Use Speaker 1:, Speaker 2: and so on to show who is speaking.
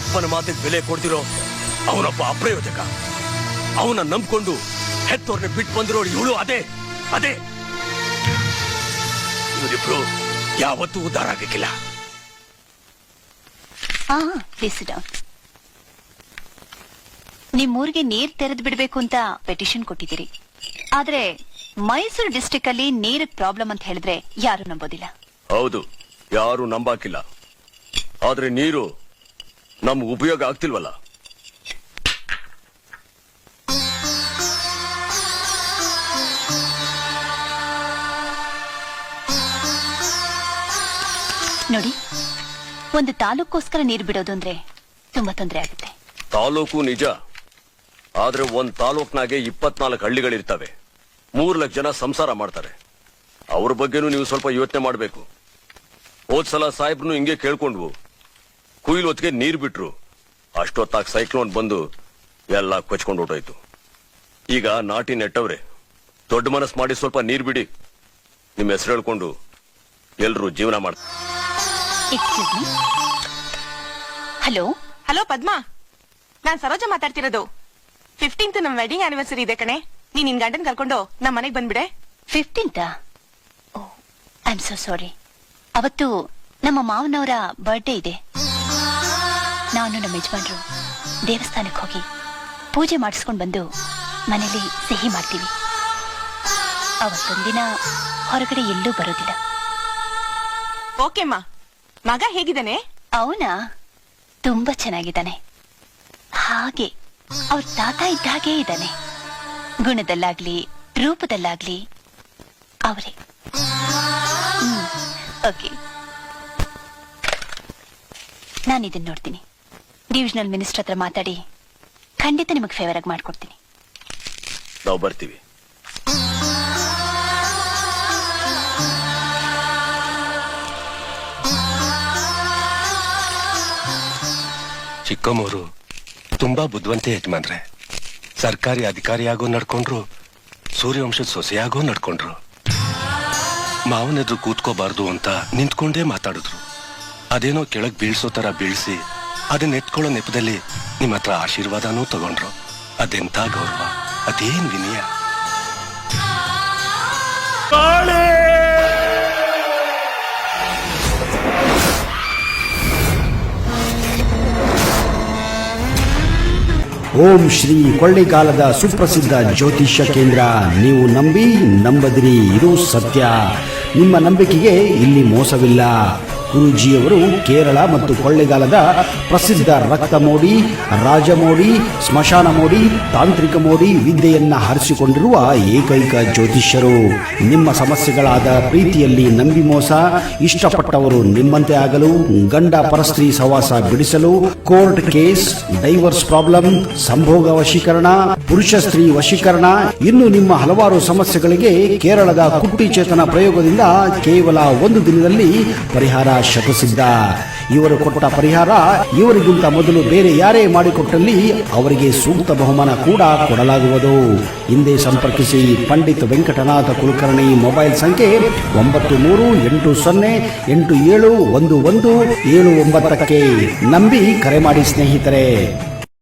Speaker 1: ಅಪ್ಪನ ಮಾತಿಗೆ ಬೆಲೆ ಕೊಡ್ತಿರೋ ಅವನೊಬ್ಬ ಅಪ್ರಯೋಜಕ. ಅವನ ನಂಬ್ಕೊಂಡು ಹೆತ್ತೋರ್ನ ಬಿಟ್ಟು ಬಂದಿರೋಳು ಇವಳು. ಅದೇ ಅದೇ ಇವರಿಬ್ರು ಯಾವತ್ತೂ ಉದ್ಧಾರ ಆಗಕ್ಕಿಲ್ಲ.
Speaker 2: ನಿಮ್ಮೂರಿಗೆ ನೀರ್ ತೆರೆದು ಬಿಡ್ಬೇಕು ಅಂತ ಪೆಟಿಷನ್ ಕೊಟ್ಟಿದ್ದೀರಿ. ಆದ್ರೆ ಮೈಸೂರು ಡಿಸ್ಟ್ರಿಕ್ಟ್ ಅಲ್ಲಿ ನೀರಿನ ಪ್ರಾಬ್ಲಮ್ ಅಂತ ಹೇಳಿದ್ರೆ ಯಾರು ನಂಬೋದಿಲ್ಲ.
Speaker 1: ಹೌದು, ಯಾರು ನಂಬಾಕಿಲ್ಲ. ಆದ್ರೆ ನೀರು ನಮ್ಗೆ ಉಪಯೋಗ ಆಗ್ತಿಲ್ವಲ್ಲ.
Speaker 2: ನೋಡಿ, ಒಂದು ತಾಲೂಕೋಸ್ಕರ ನೀರು ಬಿಡೋದು ಅಂದ್ರೆ ತುಂಬಾ ತೊಂದರೆ ಆಗುತ್ತೆ.
Speaker 1: ತಾಲೂಕು ನಿಜ, ಆದ್ರೆ ಒಂದ್ ತಾಲೂಕ್ನಾಗೆ 24 ಹಳ್ಳಿಗಳಿರ್ತವೆ. 3 ಲಕ್ಷ ಜನ ಸಂಸಾರ ಮಾಡ್ತಾರೆ. ಅವ್ರ ಬಗ್ಗೆನೂ ನೀವು ಸ್ವಲ್ಪ ಯೋಚನೆ ಮಾಡ್ಬೇಕು. ಹೋದ್ಸಲ ಸಾಹೇಬ್ರು ಹಿಂಗೆ ಕೇಳ್ಕೊಂಡ್ವು. ಕುಯ್ಲ್ ಹೊತ್ತಿಗೆ ನೀರ್ ಬಿಟ್ರು. ಅಷ್ಟೊತ್ತಾಗ ಸೈಕ್ಲೋನ್ ಬಂದು ಎಲ್ಲ ಕೊಚ್ಕೊಂಡು ಹೊಟ್ಟೋಯ್ತು. ಈಗ ನಾಟಿ ನೆಟ್ಟವ್ರೆ. ದೊಡ್ಡ ಮನಸ್ ಮಾಡಿ ಸ್ವಲ್ಪ ನೀರ್ ಬಿಡಿ. ನಿಮ್ ಹೆಸರು ಹೇಳ್ಕೊಂಡು ಎಲ್ರು ಜೀವನ ಮಾಡ್ತಾರೆ.
Speaker 2: ಹಲೋ
Speaker 3: ಹಲೋ ಪದ್ಮಾ, ನಾನ್ ಸರೋಜ ಮಾತಾಡ್ತಿರೋದು. 15th ನಮ್ ವೆಡ್ಡಿಂಗ್ ಆನಿವರ್ಸರಿ ಇದೆ ಕಣೆ. ನೀನ್ ನಿನ್ ಗಂಡನ್ ಕರ್ಕೊಂಡು ನಮ್ ಮನೆಗ್ ಬಂದ್ಬಿಡೆ.
Speaker 2: 15th? I am so sorry. ಅವತ್ತು ನಮ್ಮ ಮಾವನವರ ಬರ್ಡೇ ಇದೆ. ನಾನು ನಮ್ಮ ಯಜಮಾನ್ರು ದೇವಸ್ಥಾನಕ್ಕೆ ಹೋಗಿ ಪೂಜೆ ಮಾಡಿಸ್ಕೊಂಡ್ ಬಂದು ಮನೇಲಿ ಸಿಹಿ ಮಾಡ್ತೀವಿ. ಅವತ್ತೊಂದಿನ ಹೊರಗಡೆ ಎಲ್ಲೂ ಬರೋದಿಲ್ಲ.
Speaker 3: ಓಕೆಮ್ಮ. ಮಗ ಹೇಗಿದ್ದಾನೆ?
Speaker 2: ಅವನ ತುಂಬಾ ಚೆನ್ನಾಗಿದ್ದಾನೆ. ಹಾಗೆ ಅವ್ರ ತಾತ ಇದ್ದ ಹಾಗೇ ಇದ್ದಾನೆ. ಗುಣದಲ್ಲಾಗ್ಲಿ ರೂಪದಲ್ಲಾಗ್ಲಿ ಅವರೇ. ಓಕೆ, ನಾನು ಇದನ್ನ ನೋಡ್ತೀನಿ. ಡಿವಿಷನಲ್ ಮಿನಿಸ್ಟರ್ ಹತ್ರ ಮಾತಾಡಿ ಖಂಡಿತ ನಿಮಗೆ ಫೇವರ್ ಆಗಿ ಮಾಡ್ಕೊಡ್ತೀನಿ.
Speaker 1: ನಾವು ಬರ್ತೀವಿ.
Speaker 4: ಚಿಕ್ಕಮ್ಮವರು ತುಂಬಾ ಬುದ್ಧಿವಂತೆ ಯಜಮಾನ್ರೆ. ಸರ್ಕಾರಿ ಅಧಿಕಾರಿಯಾಗೋ ನಡ್ಕೊಂಡ್ರು, ಸೂರ್ಯವಂಶದ ಸೊಸೆಯಾಗೋ ನಡ್ಕೊಂಡ್ರು. ಮಾವನೆದ್ರು ಕೂತ್ಕೋಬಾರ್ದು ಅಂತ ನಿಂತ್ಕೊಂಡೇ ಮಾತಾಡಿದ್ರು. ಅದೇನೋ ಕೆಳಗ್ ಬೀಳ್ಸೋ ತರ ಬೀಳ್ಸಿ ಅದನ್ನ ಎತ್ಕೊಳ್ಳೋ ನೆಪದಲ್ಲಿ ನಿಮ್ಮ ಹತ್ರ ಆಶೀರ್ವಾದನೂ ತಗೊಂಡ್ರು. ಅದೆಂತ ಗೌರವ, ಅದೇನ್ ವಿನಯ.
Speaker 5: ಓಂ ಶ್ರೀ ಕೊಳ್ಳಿಗಾಲದ ಸುಪ್ರಸಿದ್ಧ ಜ್ಯೋತಿಷ್ಯ ಕೇಂದ್ರ. ನೀವು ನಂಬಿ ನಂಬದಿರಿ, ಇದು ಸತ್ಯ. ನಿಮ್ಮ ನಂಬಿಕೆಗೆ ಇಲ್ಲಿ ಮೋಸವಿಲ್ಲ. ಗುರೂಜಿಯವರು ಕೇರಳ ಮತ್ತು ಕೊಳ್ಳೆಗಾಲದ ಪ್ರಸಿದ್ಧ ರಕ್ತ ಮೋಡಿ, ರಾಜಮೋಡಿ, ಸ್ಮಶಾನ ಮೋಡಿ, ತಾಂತ್ರಿಕ ಮೋಡಿ ವಿದ್ಯೆಯನ್ನ ಹರಿಸಿಕೊಂಡಿರುವ ಏಕೈಕ ಜ್ಯೋತಿಷ್ಯರು. ನಿಮ್ಮ ಸಮಸ್ಯೆಗಳಾದ ಪ್ರೀತಿಯಲ್ಲಿ ನಂಬಿ ಮೋಸ, ಇಷ್ಟಪಟ್ಟವರು ನಿಮ್ಮಂತೆ ಆಗಲು, ಗಂಡ ಪರಸ್ತ್ರೀ ಸವಾಸ ಬಿಡಿಸಲು, ಕೋರ್ಟ್ ಕೇಸ್, ಡೈವರ್ಸ್ ಪ್ರಾಬ್ಲಮ್, ಸಂಭೋಗ ವಶೀಕರಣ, ಪುರುಷ ಸ್ತ್ರೀ ವಶೀಕರಣ, ಇನ್ನು ನಿಮ್ಮ ಹಲವಾರು ಸಮಸ್ಯೆಗಳಿಗೆ ಕೇರಳದ ಕುಟ್ಟಿ ಚೇತನ ಪ್ರಯೋಗದಿಂದ ಕೇವಲ 1 ದಿನದಲ್ಲಿ ಪರಿಹಾರ ಶತಸಿದ್ಧ. ಇವರು ಕೊಟ್ಟ ಪರಿಹಾರ ಇವರಿಗಿಂತ ಮೊದಲು ಬೇರೆ ಯಾರೇ ಮಾಡಿಕೊಟ್ಟಲ್ಲಿ ಅವರಿಗೆ ಸೂಕ್ತ ಬಹುಮಾನ ಕೂಡ ಕೊಡಲಾಗುವುದು. ಹಿಂದೆ ಸಂಪರ್ಕಿಸಿ. ಪಂಡಿತ್ ವೆಂಕಟನಾಥ ಕುಲಕರ್ಣಿ. ಮೊಬೈಲ್ ಸಂಖ್ಯೆ 9380871179. ನಂಬಿ ಕರೆ ಮಾಡಿ ಸ್ನೇಹಿತರೆ.